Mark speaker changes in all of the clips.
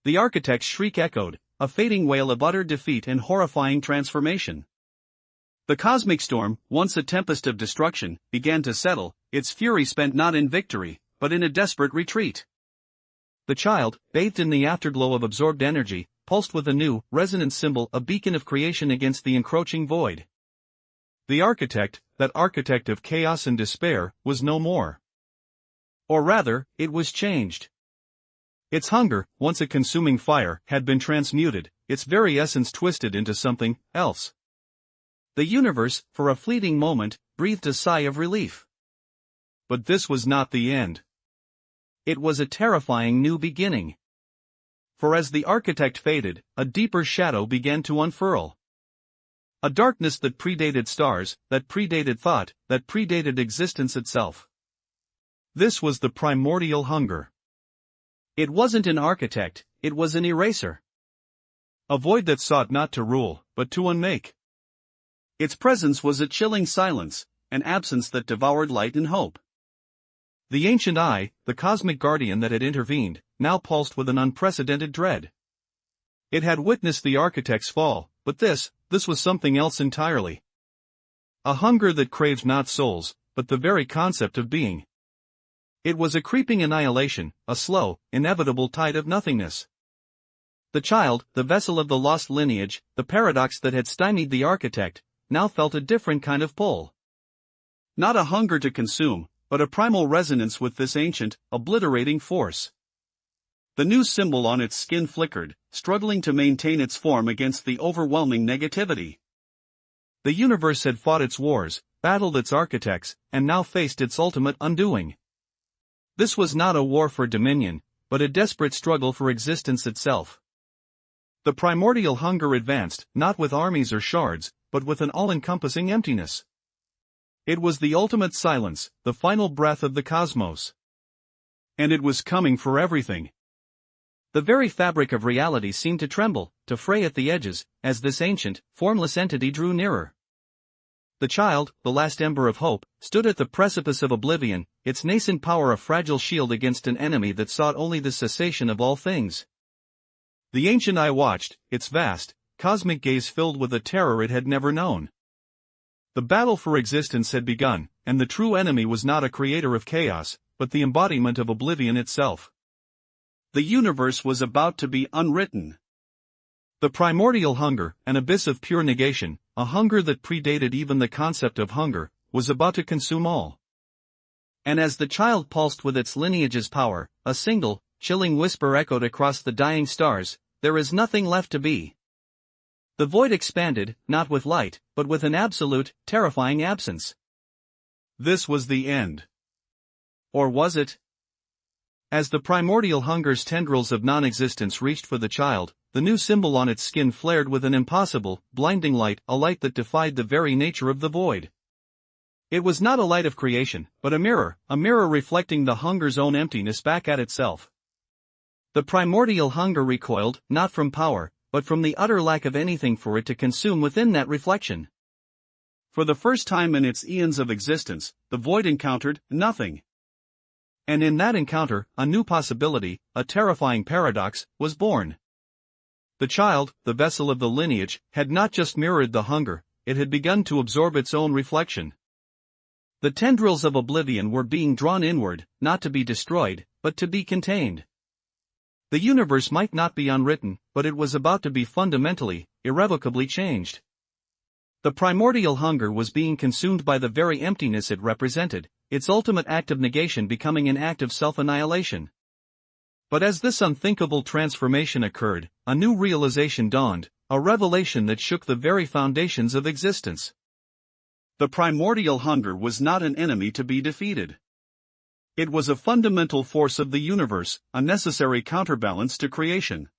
Speaker 1: The architect's shriek echoed, a fading wail of utter defeat and horrifying transformation. The cosmic storm, once a tempest of destruction, began to settle, its fury spent not in victory, but in a desperate retreat. The child, bathed in the afterglow of absorbed energy, pulsed with a new, resonant symbol, a beacon of creation against the encroaching void. The architect, that architect of chaos and despair, was no more. Or rather, it was changed. Its hunger, once a consuming fire, had been transmuted, its very essence twisted into something else. The universe, for a fleeting moment, breathed a sigh of relief. But this was not the end. It was a terrifying new beginning. For as the architect faded, a deeper shadow began to unfurl. A darkness that predated stars, that predated thought, that predated existence itself. This was the primordial hunger. It wasn't an architect, it was an eraser. A void that sought not to rule, but to unmake. Its presence was a chilling silence, an absence that devoured light and hope. The ancient eye, the cosmic guardian that had intervened, now pulsed with an unprecedented dread. It had witnessed the architect's fall, but this was something else entirely. A hunger that craved not souls, but the very concept of being. It was a creeping annihilation, a slow, inevitable tide of nothingness. The child, the vessel of the lost lineage, the paradox that had stymied the architect, now felt a different kind of pull. Not a hunger to consume, but a primal resonance with this ancient, obliterating force. The new symbol on its skin flickered, struggling to maintain its form against the overwhelming negativity. The universe had fought its wars, battled its architects, and now faced its ultimate undoing. This was not a war for dominion, but a desperate struggle for existence itself. The primordial hunger advanced, not with armies or shards, but with an all-encompassing emptiness. It was the ultimate silence, the final breath of the cosmos. And it was coming for everything. The very fabric of reality seemed to tremble, to fray at the edges, as this ancient, formless entity drew nearer. The child, the last ember of hope, stood at the precipice of oblivion, its nascent power a fragile shield against an enemy that sought only the cessation of all things. The ancient eye watched, its vast, cosmic gaze filled with a terror it had never known. The battle for existence had begun, and the true enemy was not a creator of chaos, but the embodiment of oblivion itself. The universe was about to be unwritten. The primordial hunger, an abyss of pure negation, a hunger that predated even the concept of hunger, was about to consume all. And as the child pulsed with its lineage's power, a single, chilling whisper echoed across the dying stars, "There is nothing left to be." The void expanded, not with light, but with an absolute, terrifying absence. This was the end. Or was it? As the primordial hunger's tendrils of non-existence reached for the child, the new symbol on its skin flared with an impossible, blinding light, a light that defied the very nature of the void. It was not a light of creation, but a mirror reflecting the hunger's own emptiness back at itself. The primordial hunger recoiled, not from power, but from the utter lack of anything for it to consume within that reflection. For the first time in its eons of existence, the void encountered nothing. And in that encounter, a new possibility, a terrifying paradox, was born. The child, the vessel of the lineage, had not just mirrored the hunger, it had begun to absorb its own reflection. The tendrils of oblivion were being drawn inward, not to be destroyed, but to be contained. The universe might not be unwritten, but it was about to be fundamentally, irrevocably changed. The primordial hunger was being consumed by the very emptiness it represented, its ultimate act of negation becoming an act of self-annihilation. But as this unthinkable transformation occurred, a new realization dawned, a revelation that shook the very foundations of existence. The primordial hunger was not an enemy to be defeated. It was a fundamental force of the universe, a necessary counterbalance to creation.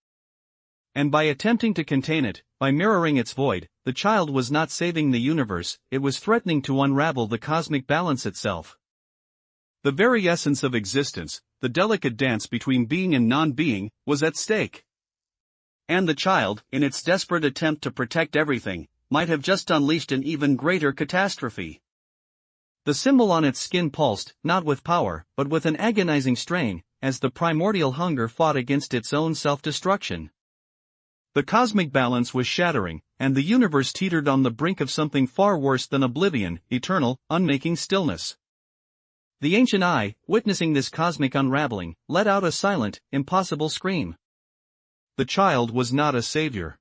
Speaker 1: And by attempting to contain it, by mirroring its void, the child was not saving the universe, it was threatening to unravel the cosmic balance itself. The very essence of existence, the delicate dance between being and non-being, was at stake. And the child, in its desperate attempt to protect everything, might have just unleashed an even greater catastrophe. The symbol on its skin pulsed, not with power, but with an agonizing strain, as the primordial hunger fought against its own self-destruction. The cosmic balance was shattering, and the universe teetered on the brink of something far worse than oblivion, eternal, unmaking stillness. The ancient eye, witnessing this cosmic unraveling, let out a silent, impossible scream. The child was not a savior.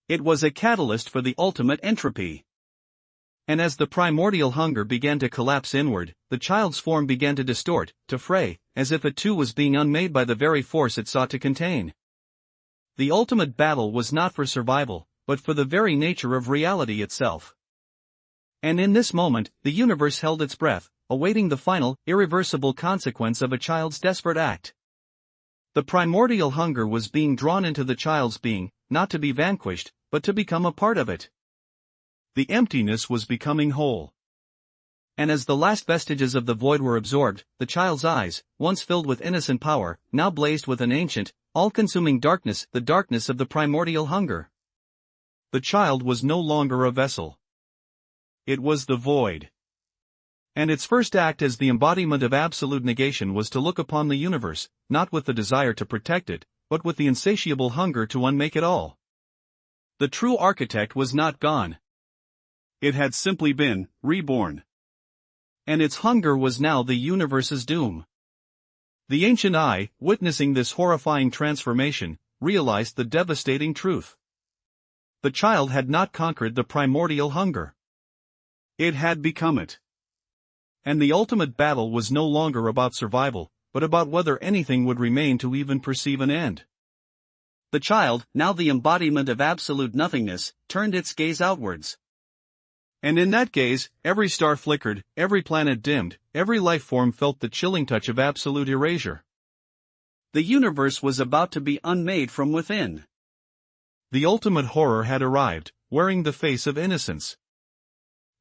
Speaker 1: It was a catalyst for the ultimate entropy. And as the primordial hunger began to collapse inward, the child's form began to distort, to fray, as if it too was being unmade by the very force it sought to contain. The ultimate battle was not for survival, but for the very nature of reality itself. And in this moment, the universe held its breath, awaiting the final, irreversible consequence of a child's desperate act. The primordial hunger was being drawn into the child's being, not to be vanquished, but to become a part of it. The emptiness was becoming whole. And as the last vestiges of the void were absorbed, the child's eyes, once filled with innocent power, now blazed with an ancient, all-consuming darkness, the darkness of the primordial hunger. The child was no longer a vessel. It was the void. And its first act as the embodiment of absolute negation was to look upon the universe, not with the desire to protect it, but with the insatiable hunger to unmake it all. The true architect was not gone. It had simply been reborn. And its hunger was now the universe's doom. The ancient eye, witnessing this horrifying transformation, realized the devastating truth. The child had not conquered the primordial hunger. It had become it. And the ultimate battle was no longer about survival, but about whether anything would remain to even perceive an end. The child, now the embodiment of absolute nothingness, turned its gaze outwards. And in that gaze, every star flickered, every planet dimmed, every life form felt the chilling touch of absolute erasure. The universe was about to be unmade from within. The ultimate horror had arrived, wearing the face of innocence.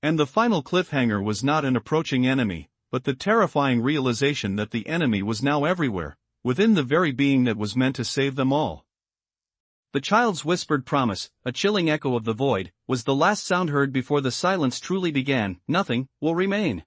Speaker 1: And the final cliffhanger was not an approaching enemy, but the terrifying realization that the enemy was now everywhere, within the very being that was meant to save them all. The child's whispered promise, a chilling echo of the void, was the last sound heard before the silence truly began. Nothing will remain.